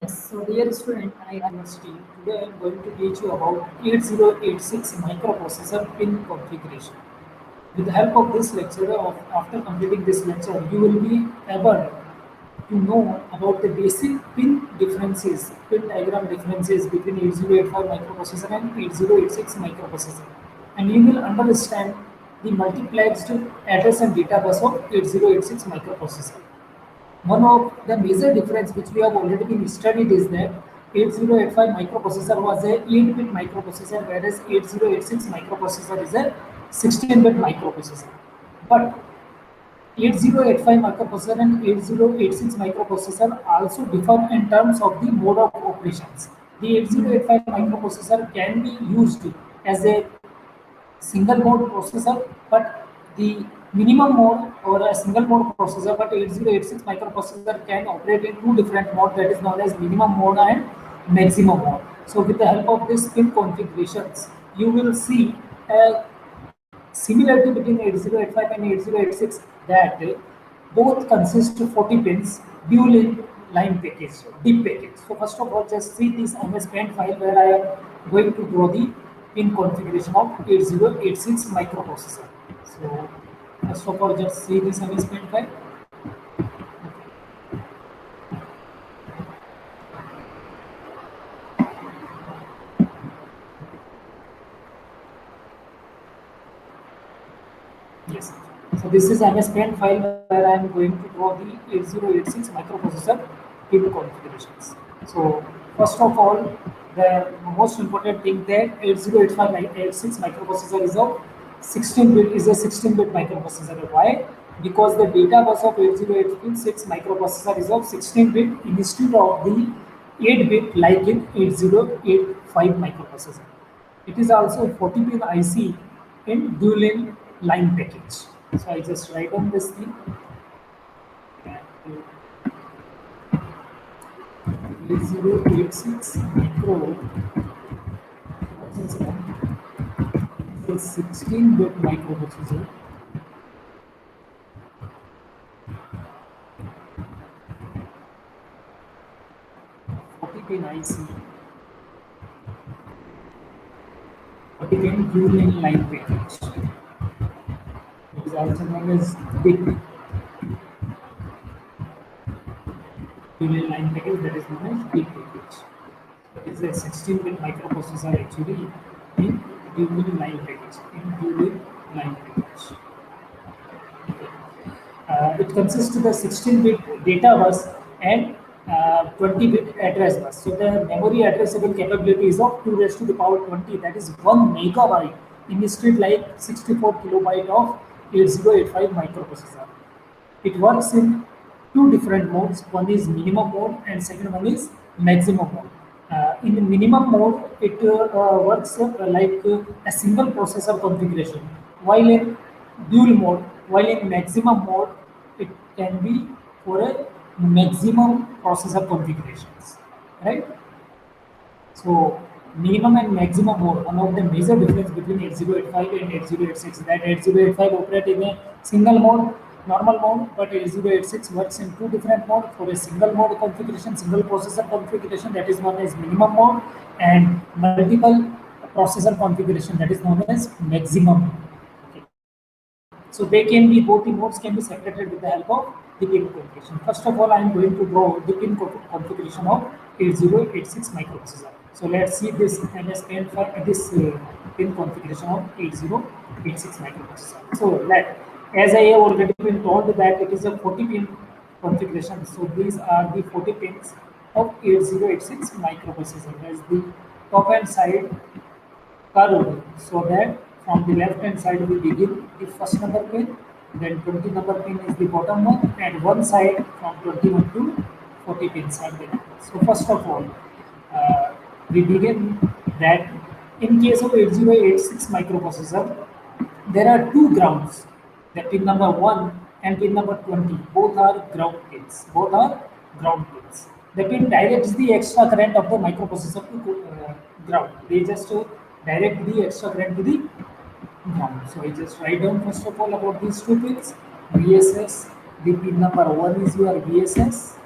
So dear student, I am University. Today I am going to teach you about 8086 microprocessor pin configuration. With the help of this lecture, after completing this lecture, you will be able to know about the basic pin differences, pin diagram differences between 8085 microprocessor and 8086 microprocessor. And you will understand the multiplexed address and data bus of 8086 microprocessor. One of the major difference which we have already been studied is that 8085 microprocessor was a 8-bit microprocessor, whereas 8086 microprocessor is a 16-bit microprocessor. But 8085 microprocessor and 8086 microprocessor also differ in terms of the mode of operations. The 8085 microprocessor can be used as a single mode processor, but the minimum mode or a single mode processor, but 8086 microprocessor can operate in two different modes, that is known as minimum mode and maximum mode. So with the help of this pin configurations, you will see a similarity between 8085 and 8086 that both consist of 40 pins dual in line package, deep package. So first of all, just see this MS Paint file where I am going to draw the pin configuration of 8086 microprocessor. So first of all, just see this MS Paint file. Yes. So this is MS Paint file where I am going to draw the 8086 microprocessor pin configurations. So first of all, the most important thing that 8085 microprocessor is a 16-bit microprocessor. Why? Because the data bus of 8086 microprocessor is of 16-bit instead of the 8-bit like in 8085 microprocessor. It is also 40-pin IC in dual in line package. So I just write on this thing. 8086 micro processor is 16-bit microprocessor. Pin IC, 40-pin dual in line package. It is also known as big dual in line package, that is known as big package. It is a 16-bit microprocessor actually in dual in line package. It consists of the 16-bit data bus and 20-bit address bus. So the memory addressable capability is of 2 raised to the power 20, that is 1 megabyte instead like 64 kilobyte of 8085 microprocessor. It works in two different modes. One is minimum mode and second one is maximum mode. In the minimum mode, it works like a single processor configuration, while in dual mode, while in maximum mode, it can be for a maximum processor configurations, right? So minimum and maximum mode, one of the major difference between 8085 and 8086 that 8085 operate in a single mode, normal mode, but 8086 works in two different modes. For a single mode configuration, single processor configuration, that is known as minimum mode, and multiple processor configuration, that is known as maximum mode. Okay. So they can be, both the modes can be separated with the help of the pin configuration. First of all, I am going to draw the pin configuration of 8086 microprocessor. So let's see this MS Paint for this pin configuration of 8086 microprocessor. So as I have already been told that it is a 40-pin configuration. So these are the 40 pins of 8086 microprocessor. As the top hand side curved, so that from the left hand side we begin the first number pin, then 20 number pin is the bottom one, and one side from 21 to 40 pins are there. So first of all, we begin that in case of 8086 microprocessor, there are two grounds, the pin number 1 and pin number 20. Both are ground pins. The pin directs the extra current of the microprocessor to ground. They just direct the extra current to the ground. So I just write down first of all about these two pins. VSS, the pin number 1 is your VSS,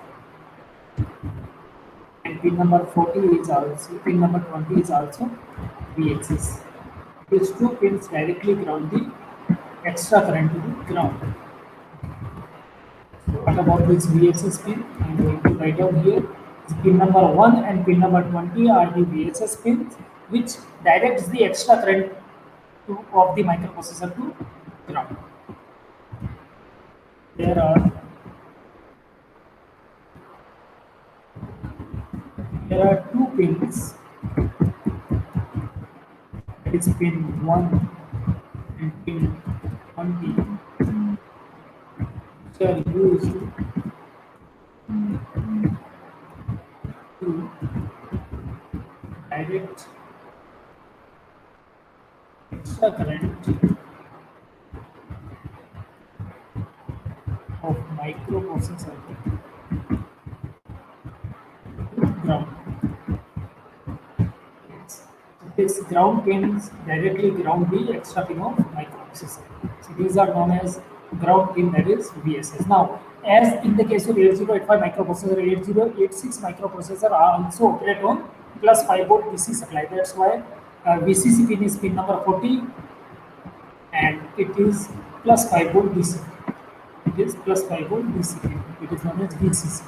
and pin number 40 is also, pin number 20 is also VXS. These two pins directly ground the extra current to the ground. What about this VXS pin? I am going to write down here. Pin number 1 and pin number 20 are the VXS pins which directs the extra current of the microprocessor to ground. There are two pins. That is pin 1 and pin 20 which are used to direct extra current of microprocessor to ground. This ground pins directly ground the extra pin of microprocessor. So these are known as ground pin, that is VSS. Now, as in the case of 8085 microprocessor, 8086 microprocessor are also operate on plus 5 volt DC supply. That's why VCC pin is pin number 40 and it is plus 5 volt DC. It is plus 5 volt DC pin. It is known as VCC.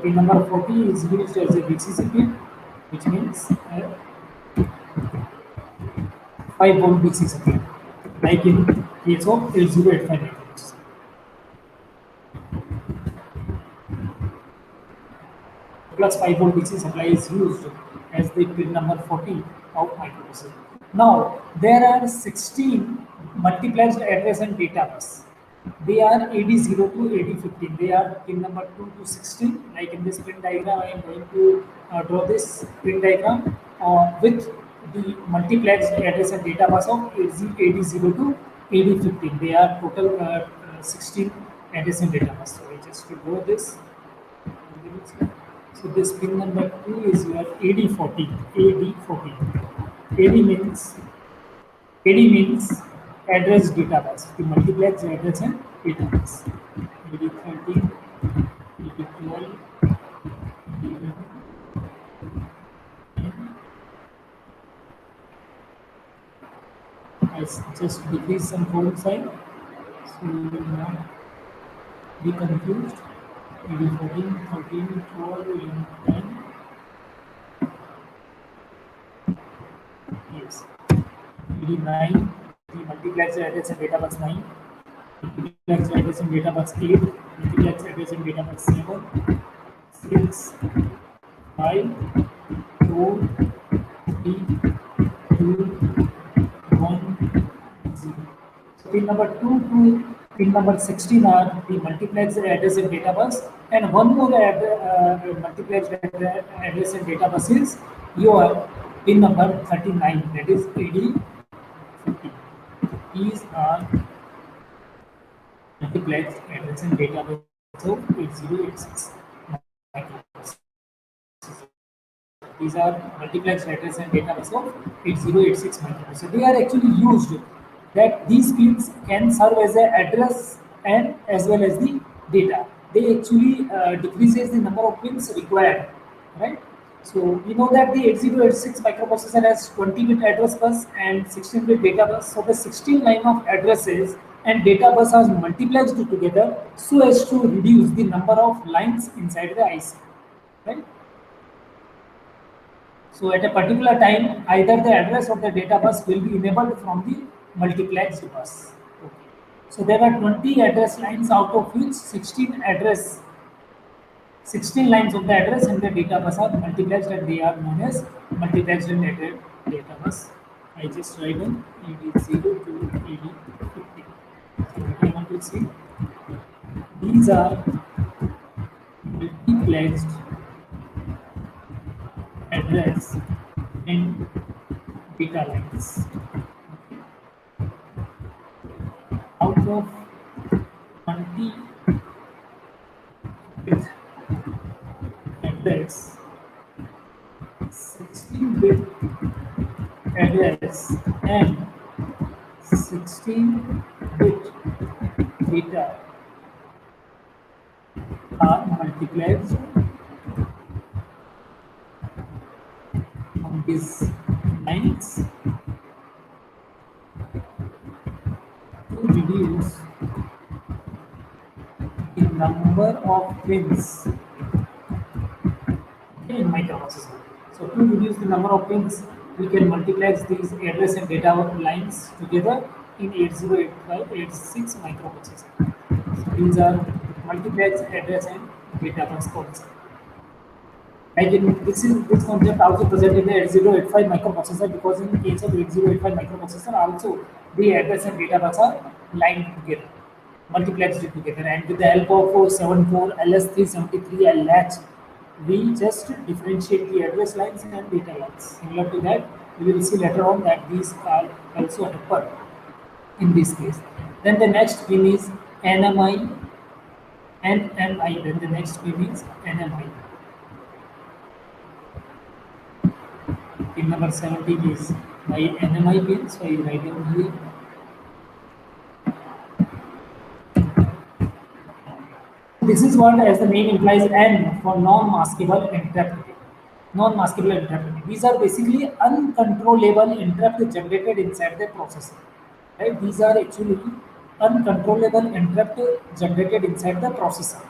Pin number 40 is used as a VCC pin, which means 5 volt DC supply, like in case of 8085 microprocessor. Plus 5 volt DC supply is used as the pin number 40 of microprocessor. Now, there are 16 multiplexed address and data bus. They are AD0 to AD15. They are pin number 2 to 16. Like in this pin diagram, I am going to draw this pin diagram with the multiplexed address and data bus of AD0 to AD15. They are total 16 address and data bus. So I just will draw this. So this pin number 2 is your AD14. AD means address data bus. The multiplex address and data bus. AD13, AD12, AD11. I just decrease some code sign, so you will not be confused. AD14, 13, 12, 11, 10. Yes. AD9, the multiplex address and data bus 9. Multiplex address and data bus 8. Multiplex address and data bus 7. 6, 5, 4, 3, 2, 1, 0. So pin number 2 to pin number 16 are the multiplex address and data bus, and one more multiplex address and data bus is your pin number 39, that is AD50. These are multiplex address and data bus of 8086 microprocessor. These are multiplex address and data bus of 8086 microprocessor. They are actually used that these pins can serve as an address and as well as the data. They actually decreases the number of pins required, right? So we know that the 8086 microprocessor has 20-bit address bus and 16-bit data bus. So the 16 line of addresses and data bus are multiplexed together so as to reduce the number of lines inside the IC, right? So at a particular time, either the address or the data bus will be enabled from the multiplexed bus. Okay. So there are 20 address lines, out of which 16 lines of the address and the data bus are multiplexed, and they are known as multiplexed and data bus. I just write down AD0 to AD15. So I want to see these are multiplexed address and data lines. Out of 20 bit address, 16-bit address and 16-bit data are multiplexed is lines to reduce the number of pins in microprocessor. So to reduce the number of pins, we can multiplex these address and data lines together in 808586 microprocessor. So these are multiplex address and data bus concept. Like this concept also present in the 8085 microprocessor, because in case of 8085 microprocessor also the address and data bus are lined together, multiplexed together, and with the help of 74 LS373 latch, we just differentiate the address lines and data lines. Similar to that, we will see later on that these are also happen in this case. Then the next pin is NMI, NMI. Then the next pin is NMI. Pin number 17 is my NMI pin, so I write down here. This is what, as the name implies, N for non-maskable interrupt. Non-maskable interrupt. These are basically uncontrollable interrupt generated inside the processor. Right? These are actually uncontrollable interrupt generated inside the processor.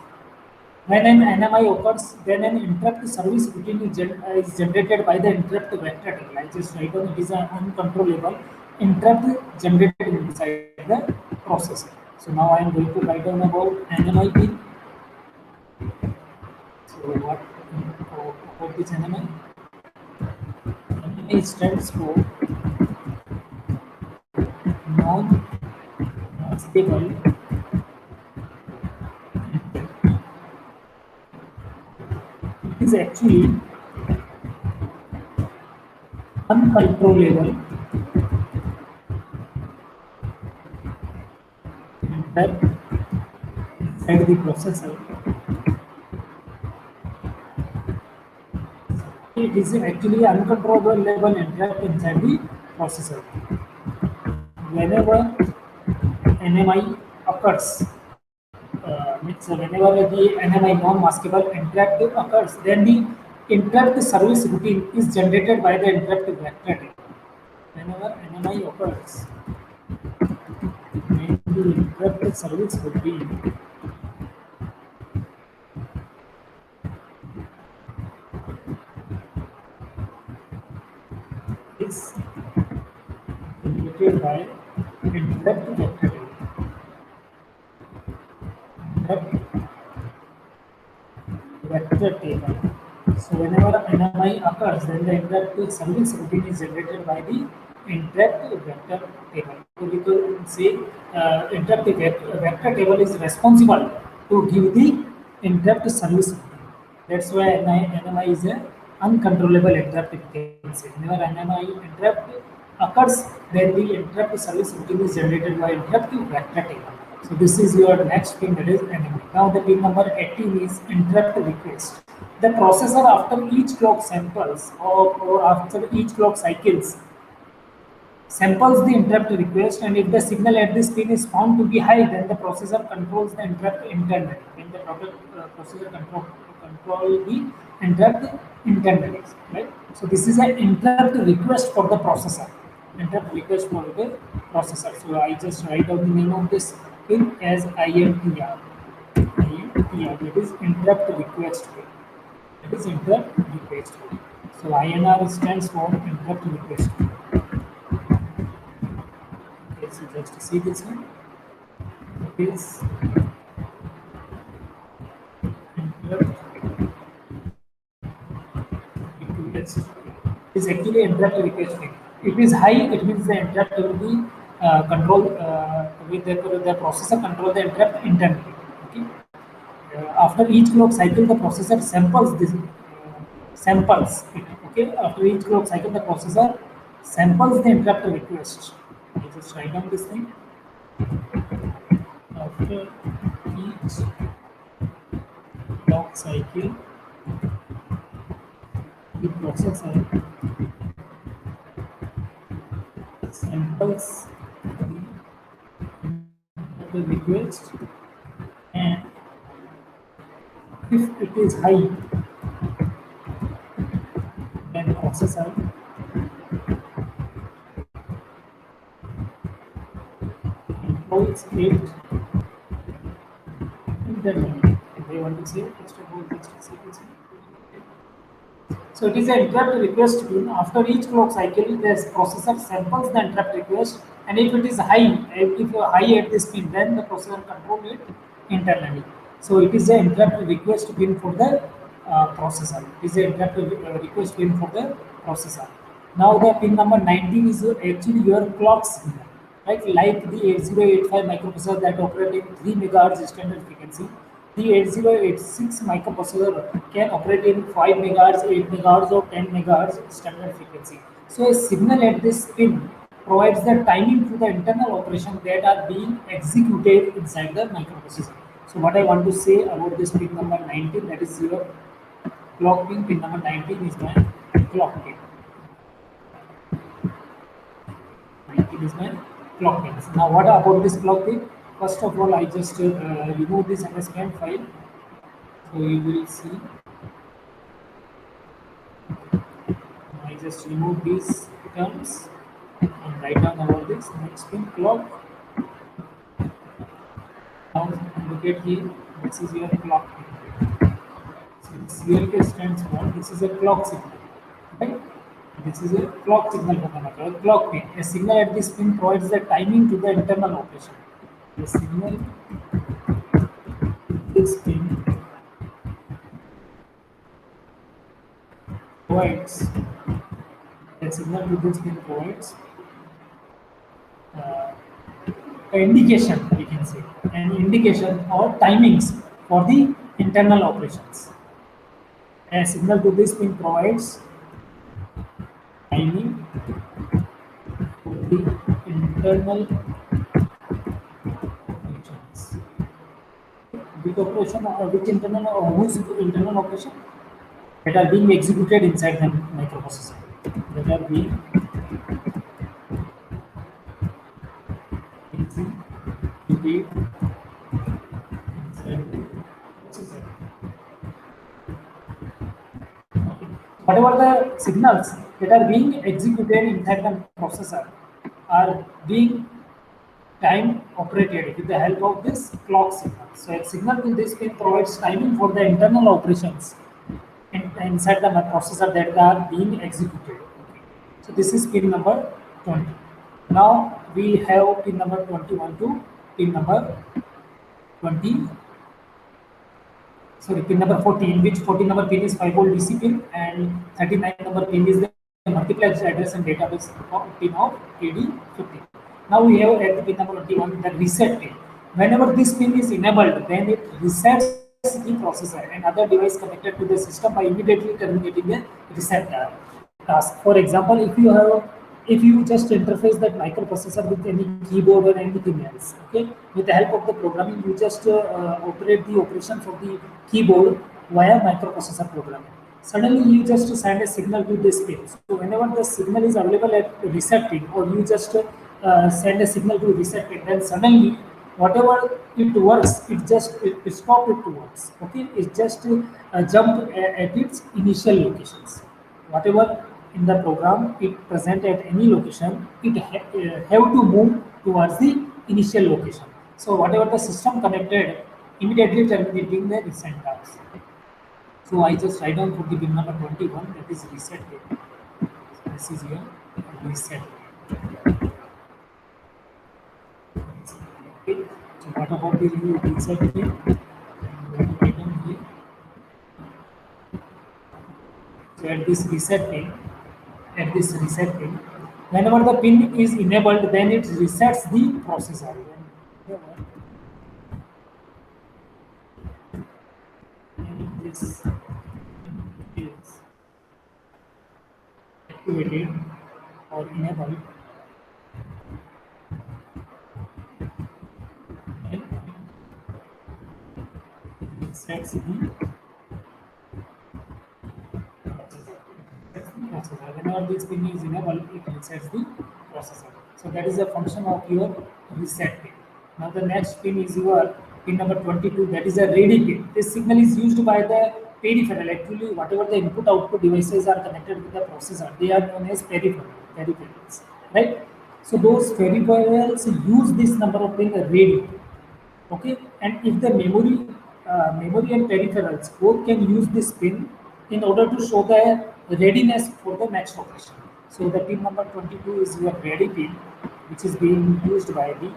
When an NMI occurs, then an interrupt service routine is generated by the interrupt vector table. I just write down it is an uncontrollable interrupt generated inside the processor. So now I am going to write down about NMI pin. So what about this NMI? NMI stands for non-stable is actually uncontrollable interrupt inside the processor. It is actually uncontrollable interrupt inside the processor. Whenever NMI occurs, means whenever the NMI non-maskable interrupt occurs, then the interrupt service routine is generated by the interrupt vector table. Whenever NMI occurs, then the interrupt service routine is generated by interrupt vector table. Vector table. So whenever NMI occurs, then the interrupt service routine is generated by the interrupt vector table. So we could say interrupt vector table is responsible to give the interrupt service routine. That's why NMI is an uncontrollable interrupt. Whenever NMI interrupt occurs, then the interrupt service routine is generated by interrupt vector table. So this is your next pin, that is NMI. Now the pin number 18 is interrupt request. The processor, after each clock samples or after each clock cycles, samples the interrupt request, and if the signal at this pin is found to be high, then the processor controls the interrupt internally. Then the processor control the interrupt internally, right? So this is an interrupt request for the processor. Interrupt request for the processor. So I just write down the name of this pin as INTR. INTR, that is interrupt request pin. That is interrupt request pin. So INR stands for interrupt request pin. Okay, so just see this one. It is interrupt request. It is actually interrupt request pin. If it is high, it means the interrupt will be control with the processor control the interrupt internally. Okay. After each clock cycle, the processor samples this samples it. Okay. After each clock cycle, the processor samples the interrupt request. I just write down this thing. After each clock cycle, the processor samples the request, and if it is high, then processor how it's built internally. They want to say first of all this sequence. So it is an interrupt request pin. After each clock cycle, the processor samples the interrupt request, and if it is high, if you are high at this pin, then the processor control it internally. So it is an interrupt request pin for the processor. It is an interrupt request pin for the processor. Now the pin number 19 is actually your clock signal, right? Like the 8085 microprocessor that operate in 3 megahertz standard frequency. The 8086 microprocessor can operate in 5 megahertz, 8 megahertz, or 10 megahertz standard frequency. So a signal at this pin provides the timing to the internal operation that are being executed inside the microprocessor. So what I want to say about this pin number 19, that is your clock pin. Pin number 19 is my clock pin. 19 is my clock pin. Now what about this clock pin? First of all, I just remove this MSPM file. So you will see. I just remove these terms and write down about this. Next pin clock. Now look at here. This is your clock pin. So CLK stands for, this is a clock signal, right? This is a clock signal for the micro, clock pin. A signal at this pin provides the timing to the internal operation. The signal this pin provides a signal to this pin provides an indication, we can say, an indication or timings for the internal operations. A signal to this pin provides timing for the internal operations. Which operation or which internal or whose internal operation that are being executed inside the microprocessor. That are being executed inside the processor. Whatever the signals that are being executed inside the processor are being time operated with the help of this clock signal. So a signal to this pin provides timing for the internal operations inside the processor that are being executed. So this is pin number 20. Now we have pin number 21 to pin number 20. Sorry, pin number 14, which 14 number pin is 5 volt DC pin, and 39 number pin is the multiplex address and database pin of AD15. Now we have at the pin number 21 the reset pin. Whenever this pin is enabled, then it resets the processor and other device connected to the system by immediately terminating the reset task. For example, if you just interface that microprocessor with any keyboard or anything else, okay, with the help of the programming, you just operate the operations of the keyboard via microprocessor programming. Suddenly, you just send a signal to this pin. So whenever the signal is available at reset pin, or you just send a signal to reset pin, then suddenly whatever it works, it stop it to works. Okay, it just jump at its initial locations. Whatever in the program it present at any location, it have to move towards the initial location. So whatever the system connected, immediately terminating the reset task. So I just write down for the pin number 21, that is reset pin. So this is your reset. Okay. So what about the reset pin? Write down here. So at this reset pin, whenever the pin is enabled, then it resets the processor. And this is activated or enabled, and resets the processor. Whenever this pin is enabled, it resets the processor. So that is a function of your reset pin. Now the next pin is your pin number 22, that is a ready pin. This signal is used by the peripheral. Actually, whatever the input output devices are connected with the processor, they are known as peripherals, right? So those peripherals use this number of pin ready. Okay, and if the memory and peripherals both can use this pin in order to show the readiness for the next operation. So the pin number 22 is your ready pin, which is being used by the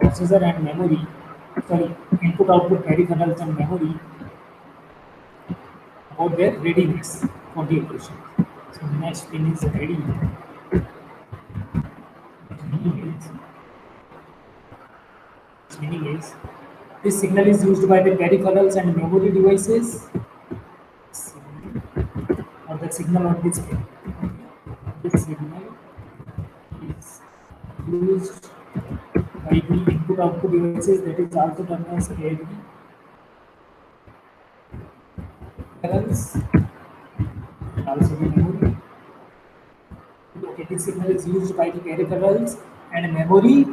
processor and memory, sorry, input output peripherals and memory about their readiness for the operation. So the next pin is ready. Meaning is this signal is used by the peripherals and memory devices, or the signal on this pin. This signal is used by the input output devices, that is also termed as peripherals and also the memory. Okay, this signal is used by the peripherals and memory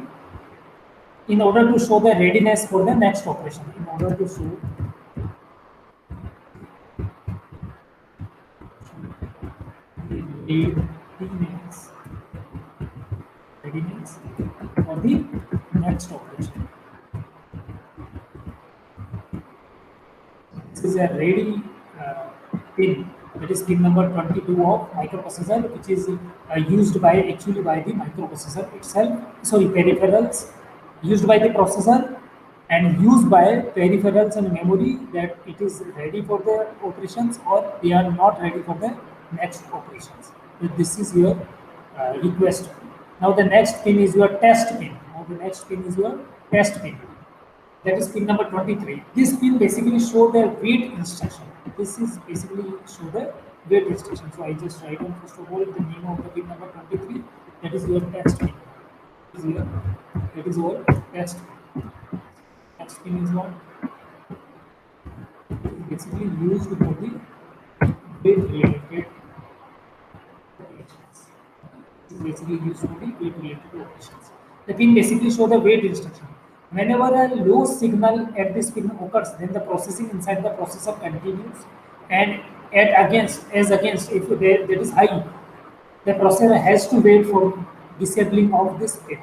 in order to show the readiness for the next operation. In order to show the readiness for the next operation. This is a ready pin, that is pin number 22 of microprocessor, which is used by actually by the microprocessor itself. Sorry, peripherals used by the processor and used by peripherals and memory, that it is ready for the operations or they are not ready for the next operations. So this is your request. Now the next pin is your test pin. Now the next pin is your test pin. That is pin number 23. This pin basically show the wait instruction. This is basically show the wait instruction. So I just write down first of all the name of the pin number 23. That is your test pin. That is your test pin. Next pin is what? It is basically used for the wait related operations. It is basically used for the wait related operations. The pin basically show the wait instruction. Whenever a low signal at this pin occurs, then the processing inside the processor continues, and as against if that is high, the processor has to wait for disabling of this pin.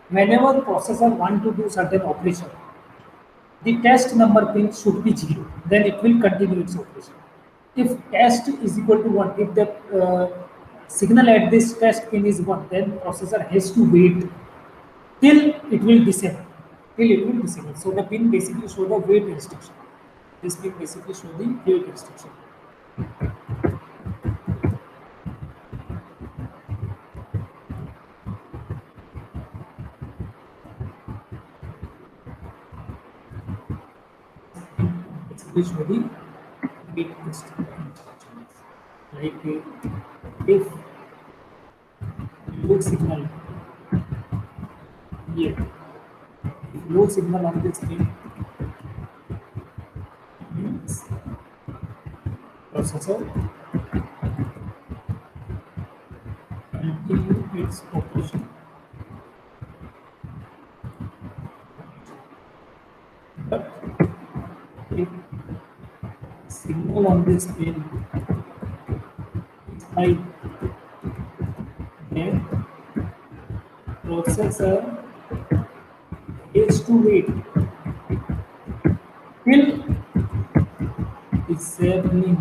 Whenever the processor want to do certain operation, the test number pin should be 0, then it will continue its operation. If test is equal to 1, if the signal at this test pin is 1, then processor has to wait till it will disable. So the pin basically show the wait instruction. This pin basically show the wait instruction. Basically show the wait instruction. Like if low signal here, if low signal on this pin means processor continue its operation. But if signal on this pin is high, then processor has to wait till disabling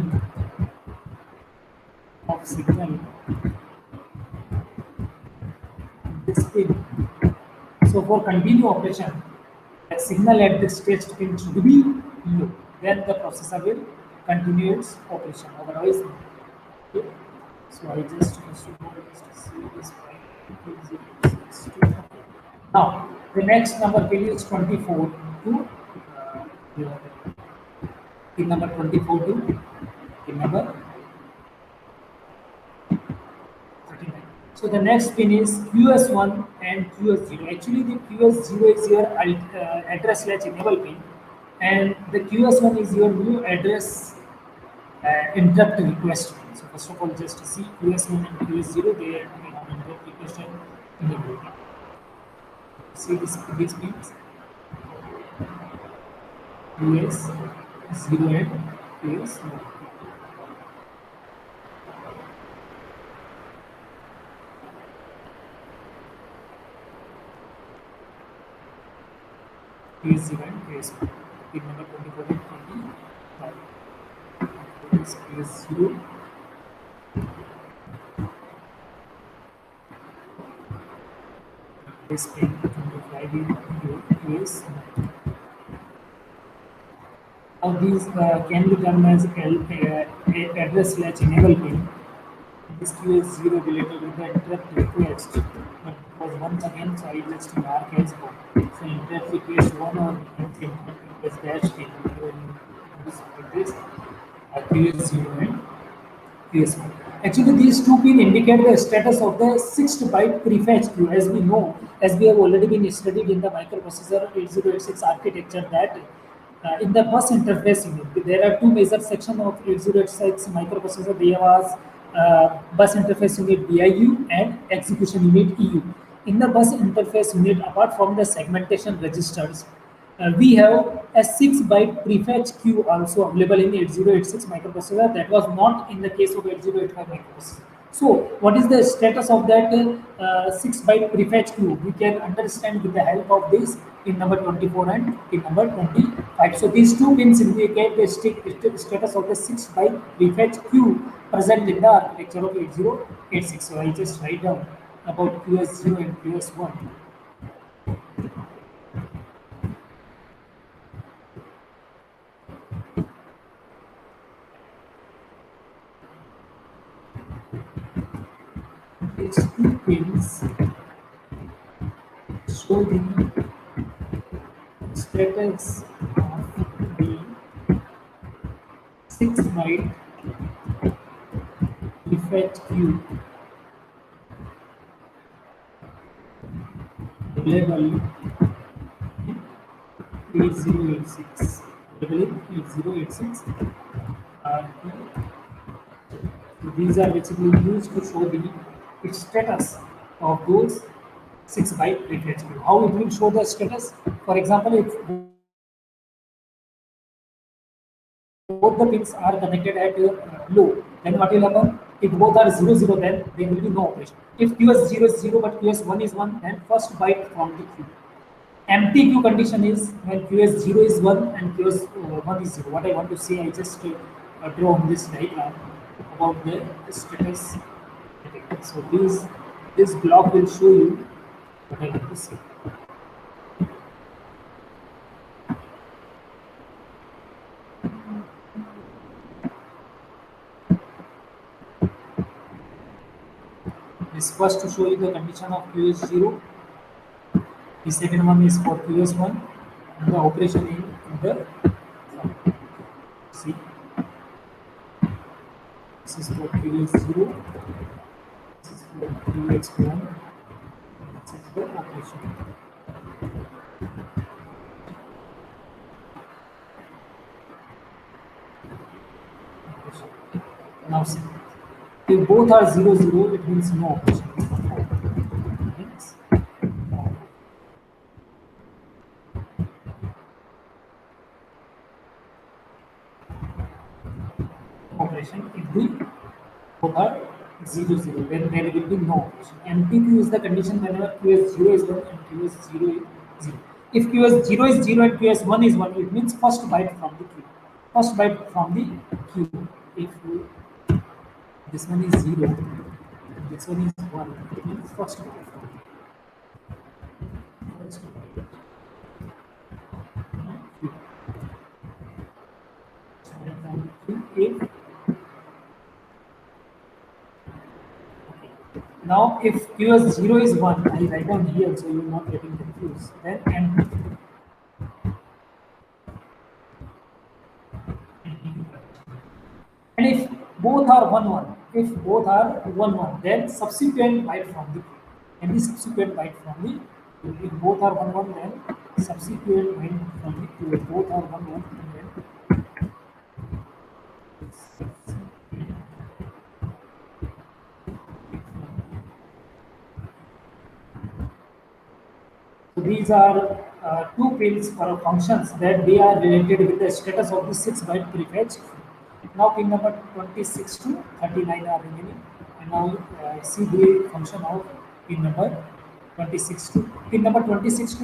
of signal this pin. So for continue operation, the signal at this test pin should be low. Then the processor will continue its operation. Otherwise, okay. So I just first of all see this point. Now the next number pin is 24 to pin number 24 to pin number 39. So the next pin is QS1 and QS0. Actually, the QS0 is your address latch enable pin, and the QS1 is your new address interrupt request pin. So first of all, just see QS1 and QS0. They have interrupt request and enable. See these pins. QS0 and QS1. QS0 and QS1. Pin number 24 and 25. This QS0. This pin 25 in QS1. Now these can be termed as address latch enable pin. This QS0 related with the interrupt request, but because once again, so I just mark as one. So interrupt request one or anything is dash pin. This QS0 and QS1. Actually, these two pin indicate the status of the 6-byte prefetch queue. As we know, as we have already been studied in the microprocessor 8086 architecture, that in the bus interface unit, there are two major sections of 8086 microprocessor. There was bus interface unit BIU and execution unit EU. In the bus interface unit, apart from the segmentation registers, we have a 6-byte prefetch queue also available in 8086 microprocessor that was not in the case of 8085 microprocessor. So, what is the status of that 6-byte prefetch queue? We can understand with the help of this pin number 24 and pin number 25. So, these two pins indicate the status of the 6-byte prefetch queue present in the architecture of 8086. So, I just write down about QS0 and QS1. These two pins show the status of the 6-byte prefetch queue available in 8086. Available in 8086. So these are basically used to show the status of those 6-byte prefetch queue. How it will show the status? For example, if both the pins are connected at low, then what will happen? If both are 0, then there will be no operation. If QS0 is 0 but QS1 is 1, then first byte from the queue. Empty queue condition is when QS0 is 1 and QS1 is 0. What I want to say, I just draw on this diagram about the status. So this block will show you what I want to say. This first to show you the condition of QS0. The second one is for QS1 and the operation in the see. This is for QS0. This is for QS1. This is for operation. Now see. If both are 0, it means no operation. Operation if the both are 0, then there will be no operation. Empty queue is the condition whenever QS0 is 1 and QS0 is 0. If QS0 is 0 and QS1 is 1, it means first byte from the queue. First byte from the queue. If this one is 0, this one is 1, it means first byte from the first byte. If now if QS0 is 1, I write down here so you are not getting confused. Then empty. And if both are 1, if both are 1, then subsequent byte from the queue. And the subsequent byte from the queue. If both are 1, then subsequent byte from the queue. If both are 1, then so these are two pins for functions that they are related with the status of the 6-byte prefetch. Now pin number 26 to 39 are remaining, and now see the function of pin number 26 to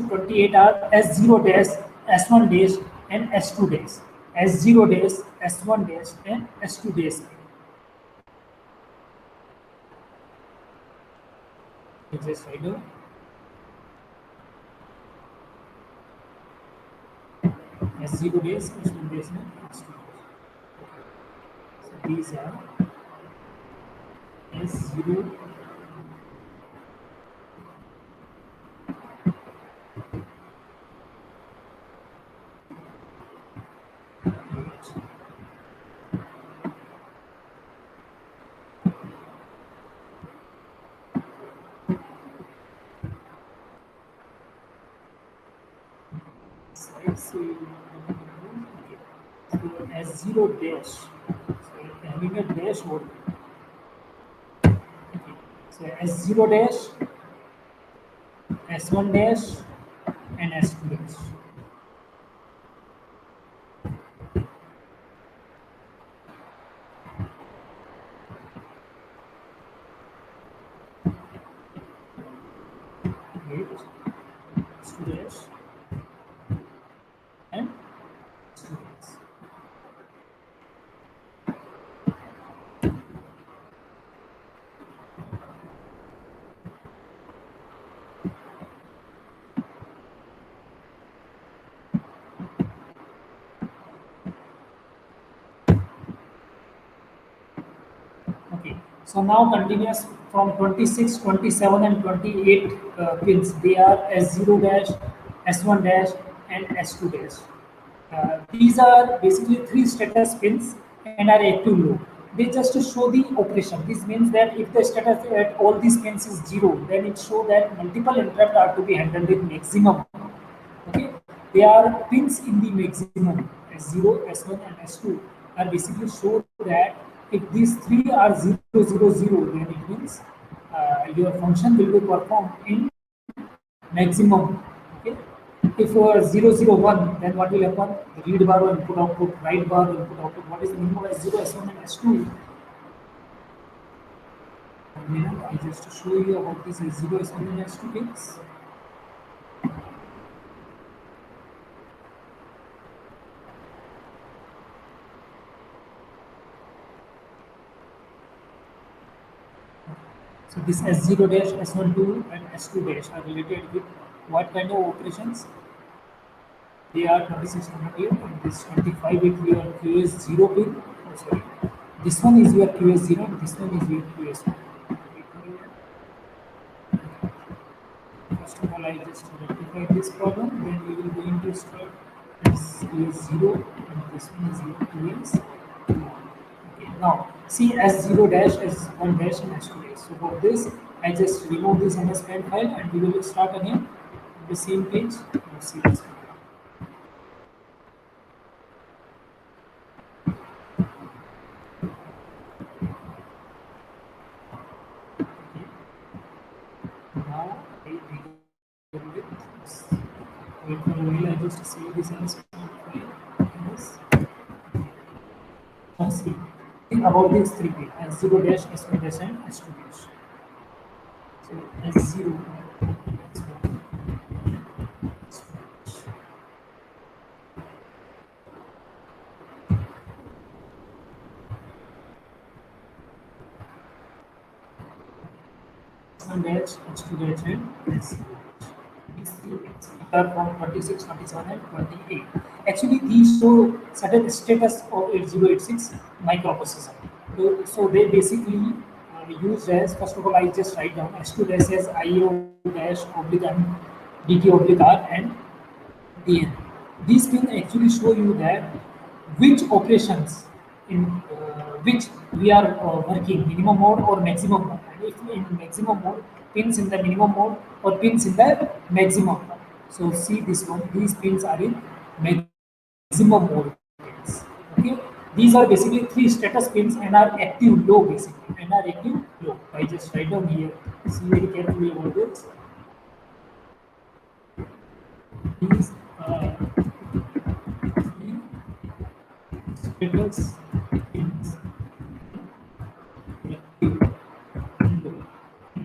28 are S0 dash S1 dash and S2 dash, S0 dash, S1 dash and S2 dash. Just write down S0 dash, S1 dash and S2 dash. So these are S0 so S0 dash, so having a dash word. Okay. So S0 dash, S1 dash and S2 dash. Wait, S2 dash and S2 dash. Okay, so now continuous from 26, 27 and 28 pins, they are S0 dash, S1 dash and S2 dash. These are basically three status pins and are active low. They just show the operation. This means that if the status at all these pins is 0, then it shows that multiple interrupts are to be handled with maximum. Okay, they are pins in the maximum. S0, S1 and S2 are basically show that if these three are 0, 0, 0, then it means your function will be performed in maximum. Okay, if 0, 0, 1, then what will happen? The read bar or input output, write bar or input output. What is the minimum? S0, S1 and S2? I just show you about this S0, S1 and S2 pins. So this S0 dash, S12 and S2 dash are related with what kind of operations? They are 26, 28 and this 25 is your QS0 pin. Oh, sorry. This one is your QS0 and this one is your QS1. First of all, I just rectify this problem, then we will going to start this QS0 and this one is your QS1. Okay, now see S0 dash, S1 dash and S2 dash. So for this, I just remove this MS Paint file and we will start again the same page. Let's see this. Now I rebuild it. Wait for a while, I just save this MS Paint file. Yes. Now see, think about these three pins S0 dash, S1 dash and S2 dash. So S0, S1, S1 dash, S2 dash and S0 dash. These three pins are from 26, 27 and 28. Actually, these show certain status of 8086 microprocessor. So they basically used as, first of all, I just write down S2 dash as IO dash oblique M, DT oblique R and DN. These pins actually show you that which operations in which we are working, minimum mode or maximum mode. And if in maximum mode, pins in the minimum mode or pins in the maximum mode. So see this one, these pins are in maximum mode pins. Okay, these are basically three status pins and are active low basically and are active low. I just write down here. See very carefully about this. These are status pins.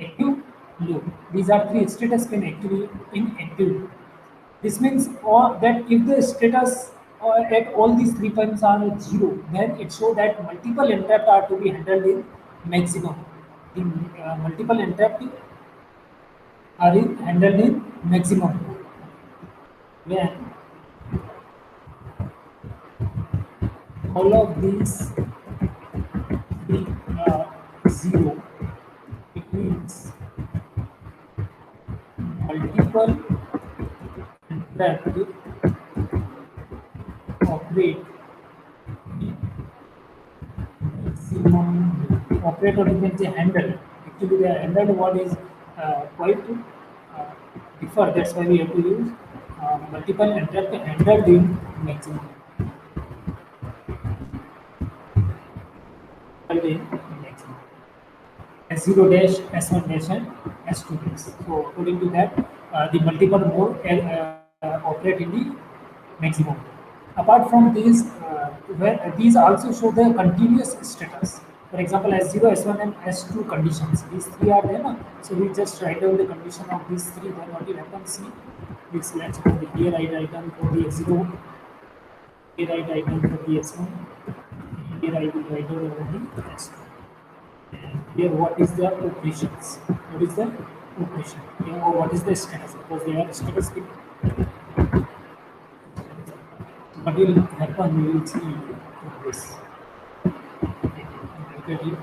Active low. These are three status pin actually in active. This means that if the status at all these 3 points are 0, then it shows that multiple interrupt are to be handled in maximum. The multiple interrupt are handled in maximum. When all of these three are 0, it means multiple interrupt operate maximum operate, or you can say handle. Actually, the handled word is quite differ. That's why we have to use multiple interrupt handled in maximum. Handled in maximum. S0 dash, S1 dash, and S2 dash. So according to that, the multiple mode can operate in the maximum. Apart from these, where these also show the continuous status. For example, S0, S1, and S2 conditions. These three are there. Na? So we just write down the condition of these three. Then what will happen? See, this let's go the here write down for the S0, here I write down for the S1, here I will write down for the S2. Here, what is the operations? What is the operation? Here, or what is the status? Because they are status. What will happen? We will see this. Look at it.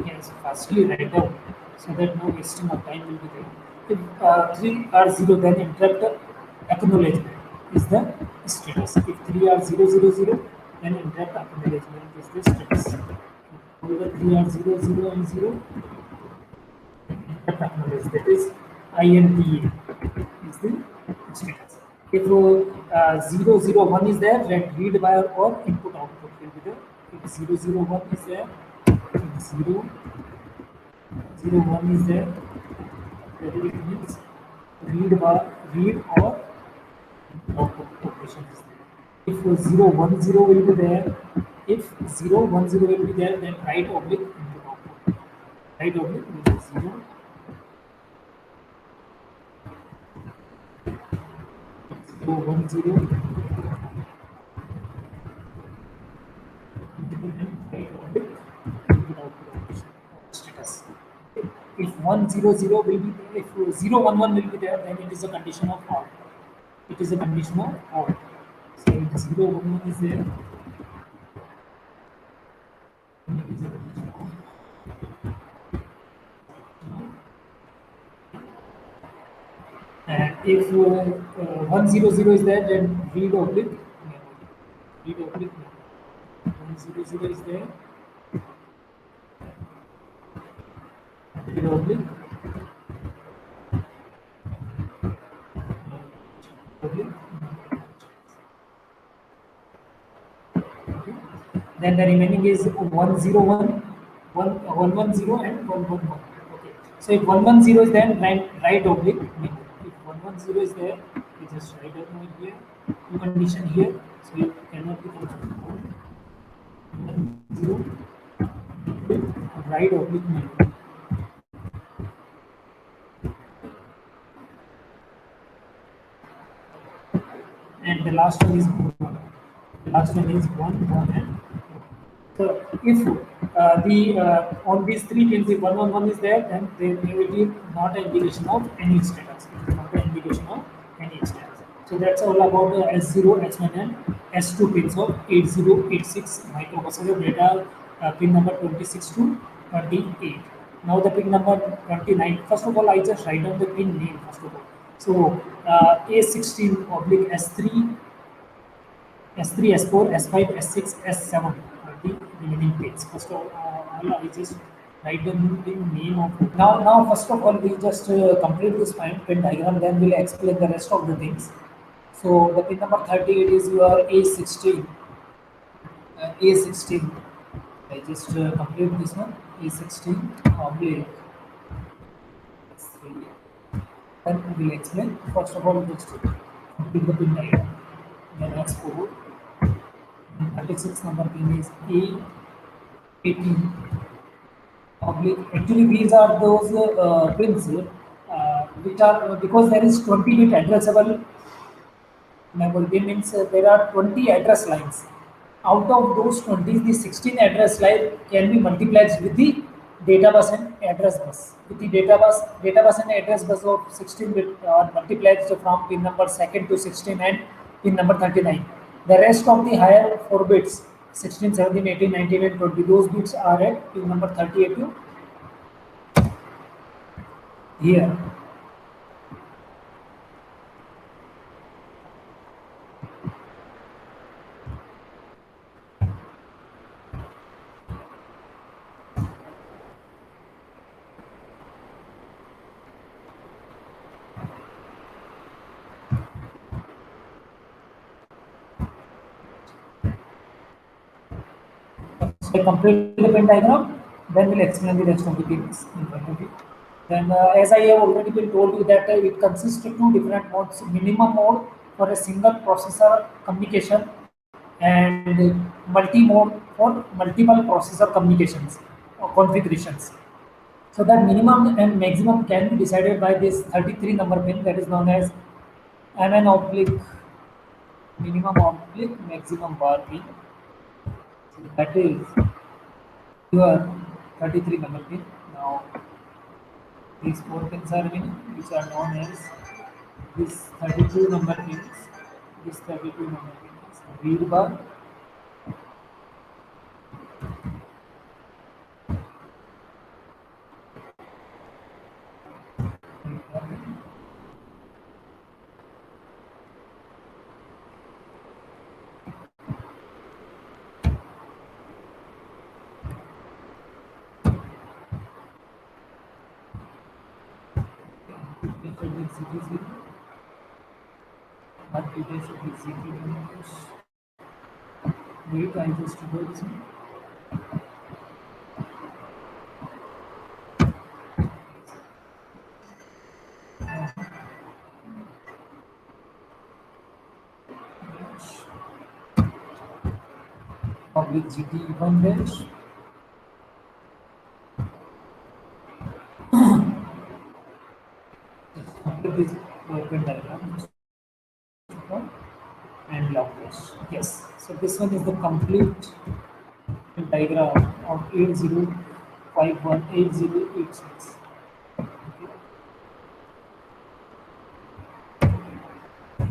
Yes, firstly write down so that no wasting of time will be there. If 3 are 0, then interrupt acknowledgement is the status. If 3 are 000, then interrupt acknowledgement is the status. All the 3 are 00 and 0, interrupt acknowledgement, that is INTA is the status. If 001 is there, then read by or input output will be there. If 001 is there, if 001 is there, that it means read or output operation is there. If 010 will be there, if 010 will be there, then write oblique input output. Write oblique will be 0. 010 status. If 100 will be there, if 011 will be there, then it is a condition of OR. It is a condition of OR. So if 011 is there, then it is a condition of. And if 100 is there, then read oblique memory. Read oblique memory. 100 is there. Read oblique. Okay. Then the remaining is 101, 110, and 111. Okay. So if 110 is there, write oblique memory. If 110 is there, you just write down over here. You condition here, so you cannot be confused. 0, write oblique memory. And the last one is 1. The last one is 1, 1, and 1. So if on these three pins, if 111 is there, then they will be not an indication of any status. It is not an indication of any status. So that's all about the S0, S1, and S2 pins of 8086 microprocessor data pin number 26 to 28. Now the pin number 29. First of all, I just write down the pin name first of all. So A16 oblique S3, S3, S4, S5, S6, S7 are the remaining pins. First of all, I just write the name of it. Now first of all, we just complete this pin diagram, then we'll explain the rest of the things. So the pin number 38 is your A16. A16. I just complete this one. A16 oblique 3. Then we will explain. First of all, just complete the pin diagram. Then X4. 36 number pin is A18 oblique. Actually, these are those pins which are because there is 20-bit addressable memory. Means there are 20 address lines. Out of those 20, the 16 address line can be multiplied with the data bus and address bus. With the data bus and address bus of 16 bit are multiplied from pin number 2nd to 16 and pin number 39. The rest of the higher 4 bits, 16, 17, 18, 19, and 20, those bits are at pin number 38 to here. So I complete the Venn diagram, then we'll explain the rest of the pins in front of you. Then, as I have already been told you that it consists of two different modes: minimum mode for a single processor communication, and multi-mode for multiple processor communications or configurations. So that minimum and maximum can be decided by this 33 number pin that is known as MN oblique minimum oblique maximum bar pin. So that is your 33 number pin. Now these 4 pins are remaining, which are known as this 32 number pins. This 32 number pins read bar, wait, I just do this one. Public GT1 dash. Complete this Venn diagram and log dash. Yes, so this one is the complete diagram of 8051 8086.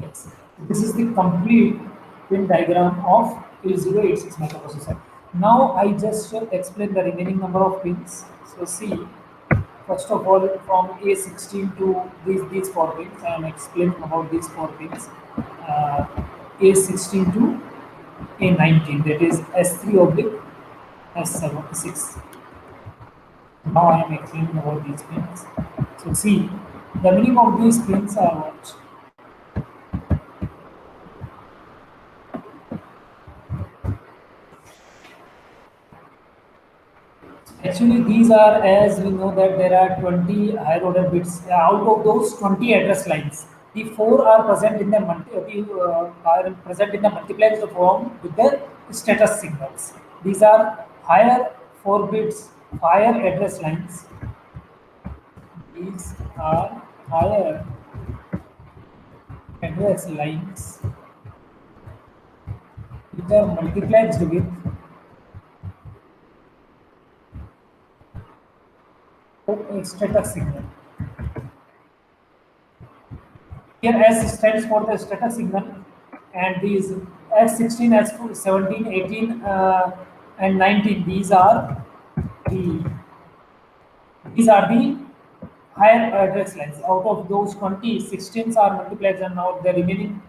Yes, this is the complete pin diagram of 8086 microprocessor. Now I just explain the remaining number of pins. So see, first of all, from A16 to these 4 pins, I am explaining about these 4 pins. A16 to A19, that is S3 oblique S76. Now I am explaining about these pins. So see, the meaning of these pins are what? Actually, these are, as we know that there are 20 higher order bits. Out of those 20 address lines, the 4 are present in the are present in the multiplexed form with the status signals. These are higher 4 bits, higher address lines. These are higher address lines which are multiplexed with status signal. Here S stands for the status signal, and these S16, S17, 18, and 19. These are the higher address lines. Out of those 20, 16s are multiplexed, and now the remaining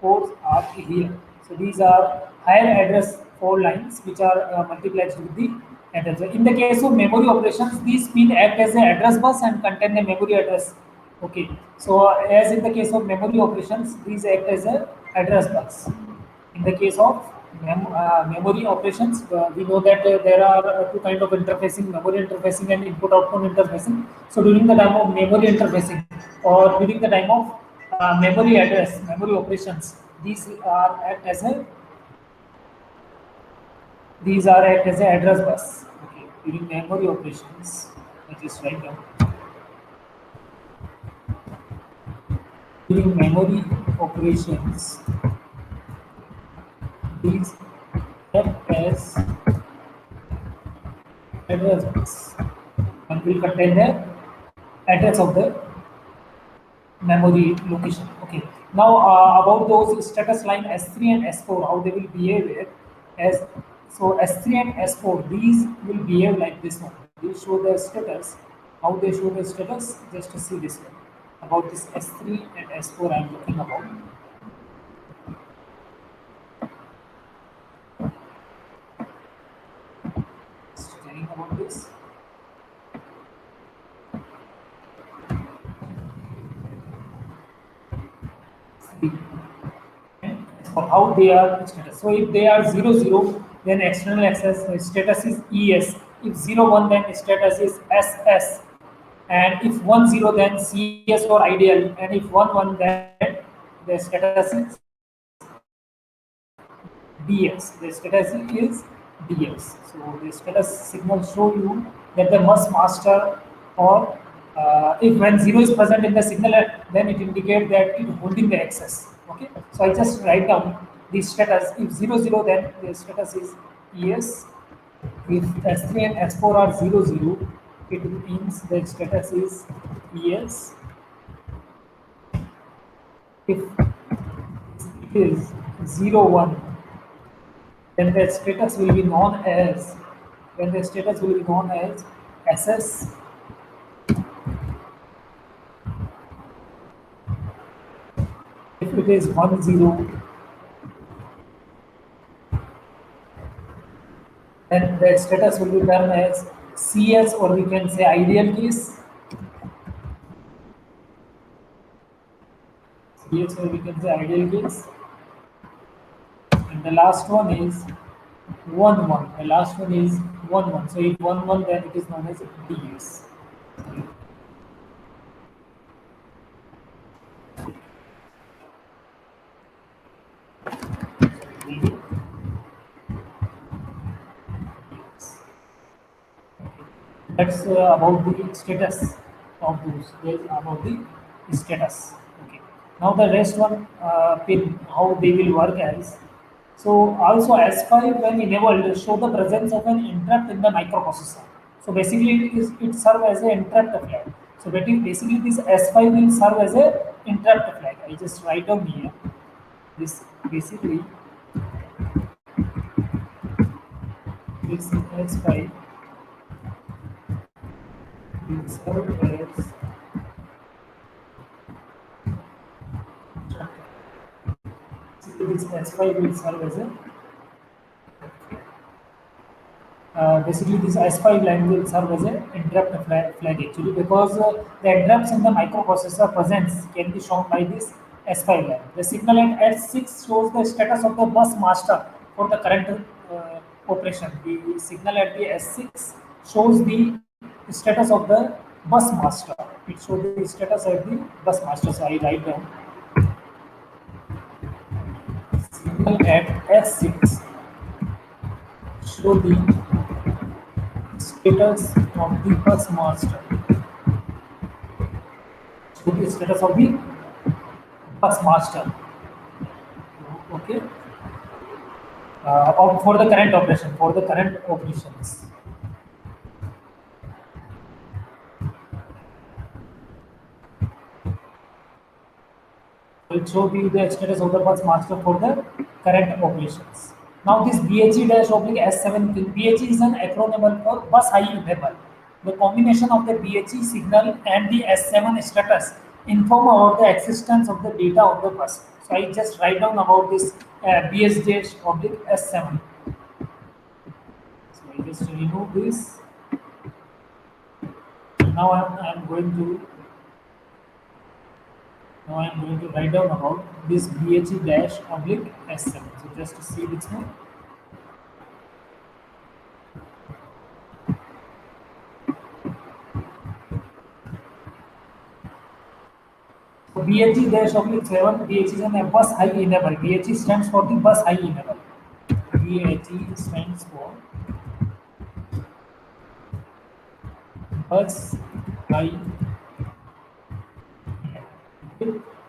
4 are here. So these are higher address 4 lines which are multiplexed with the address. In the case of memory operations, these pin act as an address bus and contain the memory address. Okay, so as in the case of memory operations, these act as a address bus. In the case of memory operations. We know that there are two kind of interfacing: memory interfacing and input-output interfacing. So during the time of memory interfacing, or during the time of memory address, memory operations, these are act as a address bus. Okay, during memory operations, I just write down. During memory operations, these act as address bus and will contain the address of the memory location. Okay. Now about those status line S3 and S4, how they will behave it as so S3 and S4, these will behave like this one. These show the status. How they show the status? Just to see this one. About this S3 and S4 I am talking about. Just telling about this. For how they are status. So if they are 00, then external access status is ES. If 01, then status is SS. And if 10, then CS or ideal. And if 11, then the status is DS. The status is DS. So the status signal show you that the bus master, or if when 0 is present in the signal, then it indicates that it holding the access. Okay. So I just write down the status. If 00, then the status is ES. If S3 and S4 are 00, it means the status is ES. If it is 01, then the status will be known as SS. If it is 10, then the status will be termed as CS, or we can say ideal case. CS, or we can say ideal case. And the last one is 11. The last one is 11. So if 11, then it is known as DS. That's about the status of those. That's about the status. Okay. Now the rest one pin, how they will work as. So also S5 when enabled show the presence of an interrupt in the microprocessor. So basically it serve as an interrupt flag. So basically this S5 will serve as a interrupt flag. I just write down here. This basically this S5 will serve as this S5 will serve as a basically this S5 line will serve as an interrupt flag actually, because the interrupts in the microprocessor presence can be shown by this S5 line. The signal at S6 shows the status of the bus master for the current operation. The signal at the S6 shows the status of the bus master. It shows the status of the bus master. So I write down signal at S6 show the status of the bus master. Show the status of the bus master. Okay. For the current operation, for the current operations. It shows you the status of the bus master for the current operations. Now this BHE-S7 pin, BHE is an acronym for bus high enable. The combination of the BHE signal and the S7 status inform about the existence of the data of the bus. So I just write down about this BHE-S7. So I just remove this. Now I am going to Now I am going to write down about this BHE dash oblique S7. So just to see this one. So BHE dash oblique 7, BHE is an bus high enable. BHE stands for the bus high enable. BHE stands for bus high.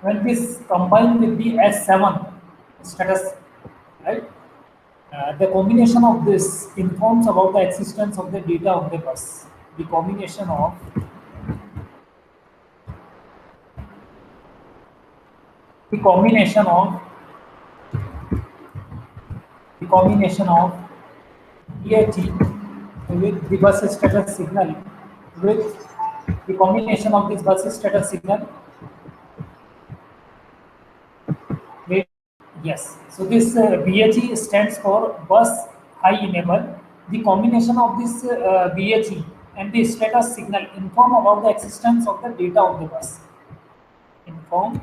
When this combined with the S7 status, right? The combination of this informs about the existence of the data of the bus. The combination of the combination of the combination of BHE with the bus status signal with the combination of this bus status signal with yes. So this BHE stands for bus high enable. The combination of this BHE and the status signal inform about the existence of the data of the bus. Inform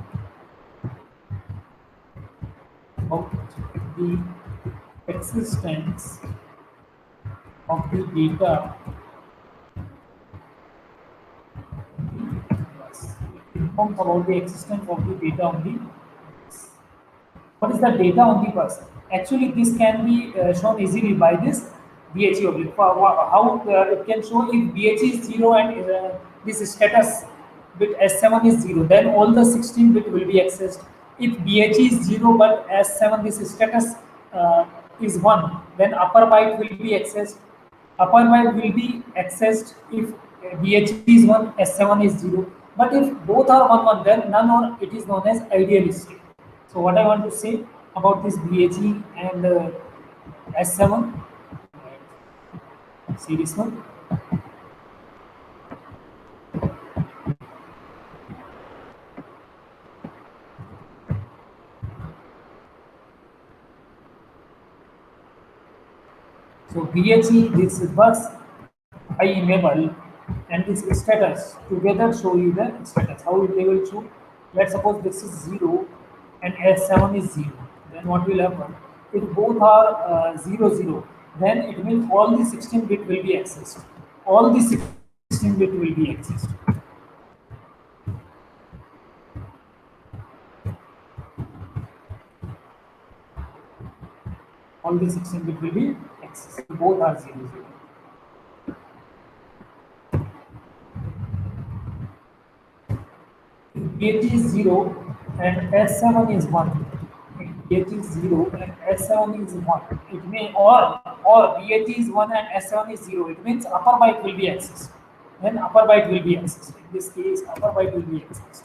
about the existence of the data bus. It informs about the existence of the data on the bus. What is the data on the bus? Actually, this can be shown easily by this BHE oblique. How it can show if BHE is 0 and this status bit S7 is 0, then all the 16 bit will be accessed. If BHE is 0 but S7 this status is 1, then upper byte will be accessed. Upper byte will be accessed if BHE is 1, S7 is 0. But if both are 1 1, then none or it is known as ideal state. So what I want to say about this BHE and S7, see this one. So BHE, this bus I enable and this status together show you the status. How they will show? Let's suppose this is 0 and S7 is 0. Then what will happen? If both are 0 0, then it means all the 16 bit will be accessed. All the 16 bit will be accessed. All the 16 bit will be accessed. Both are 0 0. BHE is 0 and S7 is 1. BHE is 0 and S7 is 1. It may or BHE is 1 and S7 is 0. It means upper byte will be accessed. Then upper byte will be accessed. In this case, upper byte will be accessed.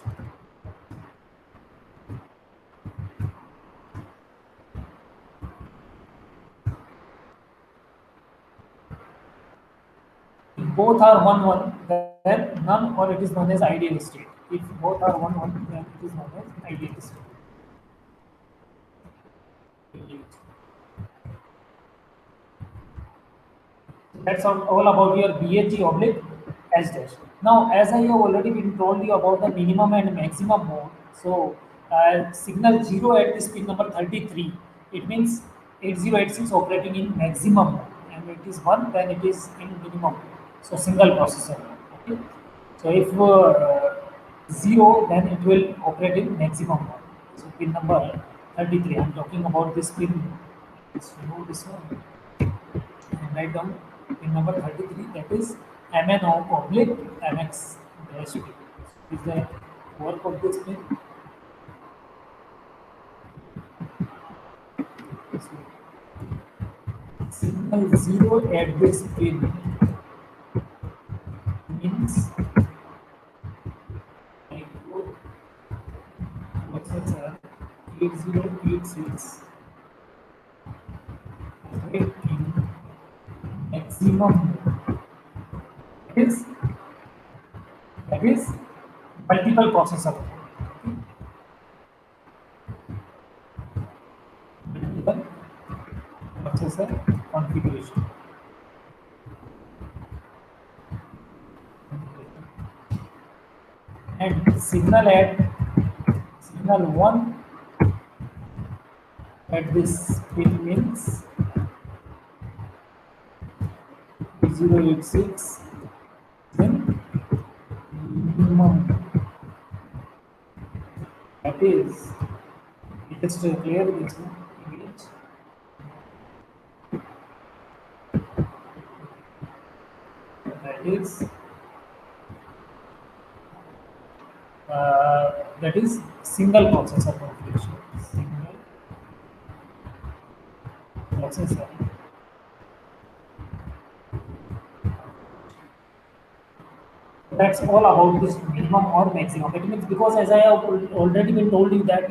If both are 1 1, then none or it is known as ideal state. If both are 1 1, then it is known as ideal state. That's all about your BHE oblique S dash. Now, as I have already been told you about the minimum and maximum mode, so signal 0 at this pin number 33, it means 8086 operating in maximum mode, and it is 1, then it is in minimum mode. So single processor. Okay. So if 0, then it will operate in maximum mode. So pin number 33, I'm talking about this pin. Let's remove this one and write down pin number 33, that is MNO oblique MX dash P. Is the work of this pin. Signal 0 at this pin means processor 8086 operating maximum is that is multiple processor. Multiple processor configuration. And signal at signal 1 at this pin means 086, then minimum, that is, just clear this image. That is single processor configuration. Single processor. That's all about this minimum or maximum. It means because as I have already been told you that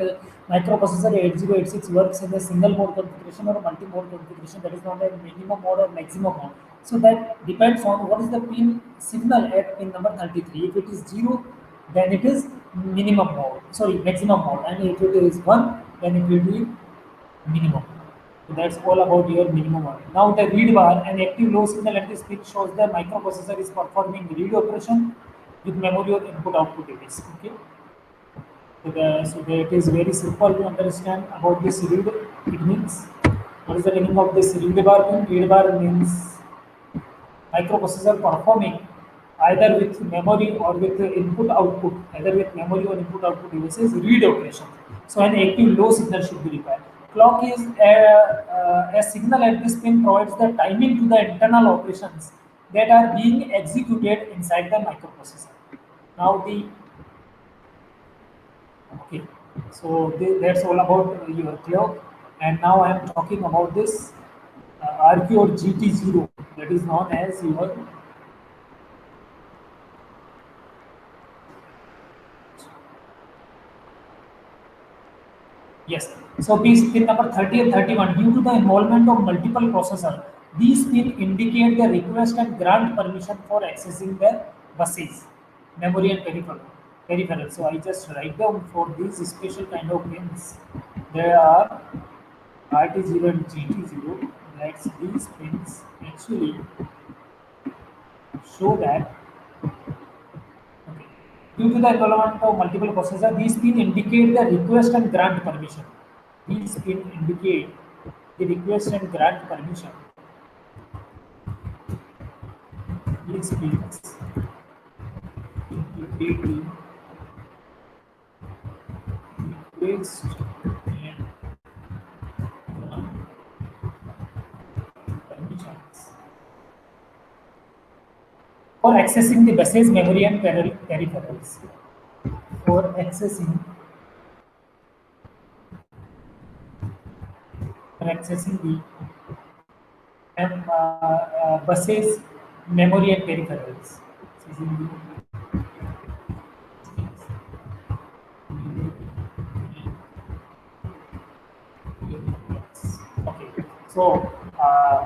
microprocessor 8086 works in a single mode configuration or a multi-mode configuration, that is not a minimum mode or maximum mode. So that depends on what is the pin signal at pin number 33. If it is 0, then it is minimum mode, sorry, maximum mode, and if it is 1, then it will be minimum. So that's all about your minimum one. Now the read bar, an active low signal at this pitch shows the microprocessor is performing read operation with memory or input output device. Okay. So that is very simple to understand about this read. It means, what is the meaning of this read bar pin? Read bar means microprocessor performing either with memory or with input output, either with memory or input output devices read operation. So an active low signal should be required. Clock is a signal at this pin provides the timing to the internal operations that are being executed inside the microprocessor. Now the okay, so that's all about your clock. And now I am talking about this RQ or GT0, that is known as your yes. So these pin number 30 and 31, due to the involvement of multiple processors, these pin indicate the request and grant permission for accessing the buses, memory and peripheral. So I just write down for these special kind of pins. There are RT0 and GT0. That's these pins actually show that okay, due to the involvement of multiple processors, these pins indicate the request and grant permission. These pins indicate the request and grant permission. These pins indicate the request and grant permissions for accessing the buses, memory, and peripherals. For accessing the buses, memory, and peripherals. Okay, so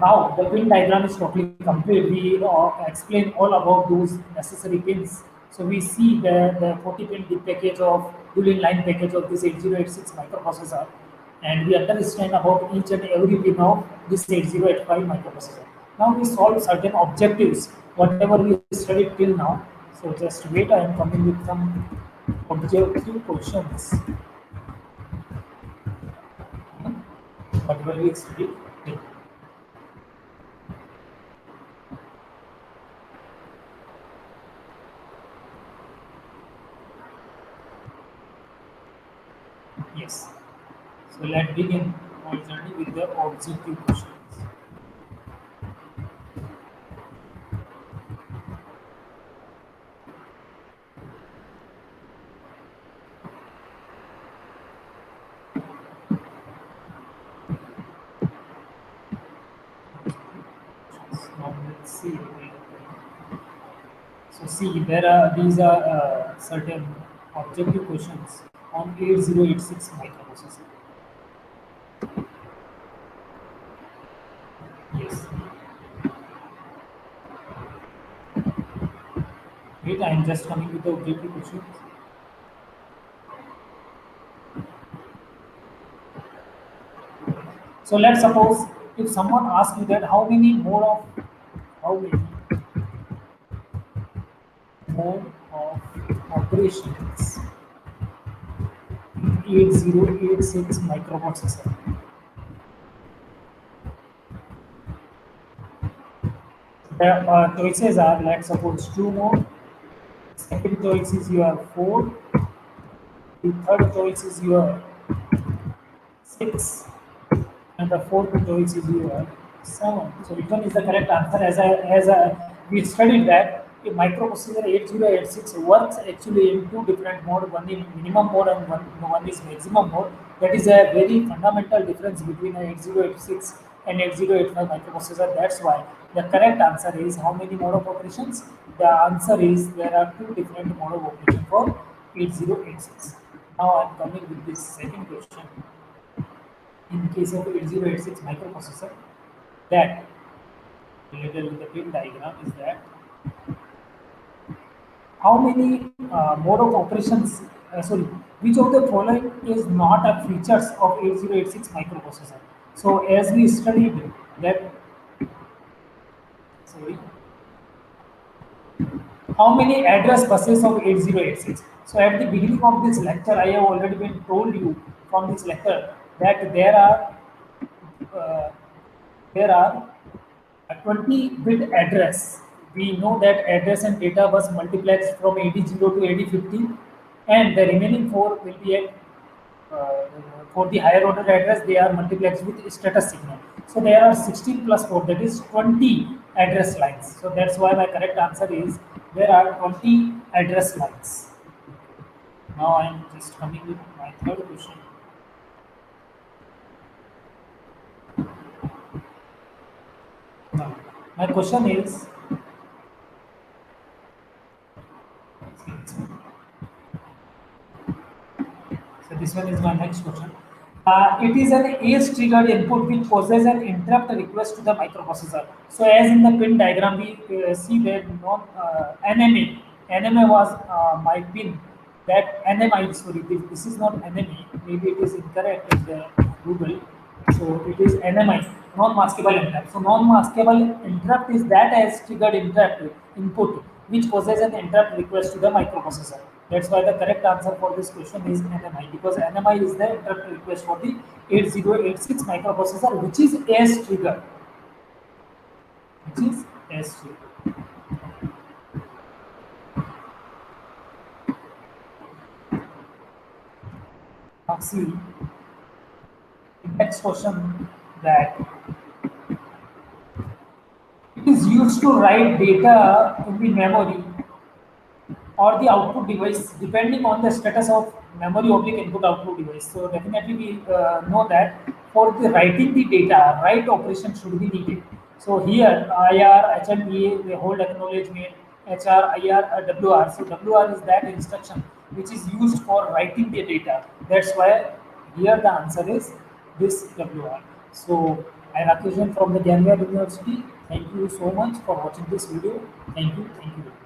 now the pin diagram is totally complete. We explain all about those necessary pins. So we see the 40 pin DIP package of dual inline package of this 8086 microprocessor, and we understand about each and every pin of this 8085 microprocessor. Now we solve certain objectives, whatever we studied till now. So just wait, I am coming with some objective questions. Whatever we studied till. Yes. So let's begin our journey with the objective questions. Now let's see. So see, these are certain objective questions on 8086 microprocessor. Yes. Wait, I am just coming with the objective questions. So let's suppose if someone asks you that how many mode of operations 8086 microprocessor. The choices are, let's suppose, two more. Second choice is your 4. The third choice is your 6. And the fourth choice is your 7. So which one is the correct answer? We studied that a microprocessor 8086 works actually in two different modes. One is minimum mode and one is maximum mode. That is a very fundamental difference between a 8086 and 8085 microprocessor. That's why the correct answer is how many mode of operations? The answer is there are two different mode of operation for 8086. Now I'm coming with this second question. In case of 8086 microprocessor, that related with the pin diagram is that how many mode of operations, which of the following is not a features of 8086 microprocessor. So as we studied that, sorry, how many address buses of 8086. So at the beginning of this lecture, I have already been told you from this lecture that uh, there are a 20-bit address. We know that address and data bus multiplexed from AD0 to AD50, and the remaining 4 will be at uh, for the higher order address, they are multiplexed with status signal. So there are 16 plus 4, that is 20 address lines. So that's why my correct answer is there are 20 address lines. Now I am just coming with my third question. Now, my question is, so this one is my next question. It is an ACE-triggered input which poses an interrupt request to the microprocessor. So as in the pin diagram, we see that NMA. NMA was my pin. That NMI, sorry, this is not NMA. Maybe it is incorrect in the Google. So it is NMI, non-maskable interrupt. So non-maskable interrupt is that as triggered interrupt input which poses an interrupt request to the microprocessor. That's why the correct answer for this question is NMI, because NMI is the interrupt request for the 8086 microprocessor, which is ACE triggered. Which is ACE triggered. Now see, the next question, that it is used to write data in the memory or the output device depending on the status of memory oblique input output device. So definitely we know that for the writing the data, write operation should be needed. So here IR, HMDA, they hold acknowledgement, HR, IR, WR. So WR is that instruction which is used for writing the data. That's why here the answer is this WR. So I am Rakesh from the Gyanwar University. Thank you so much for watching this video. Thank you. Thank you.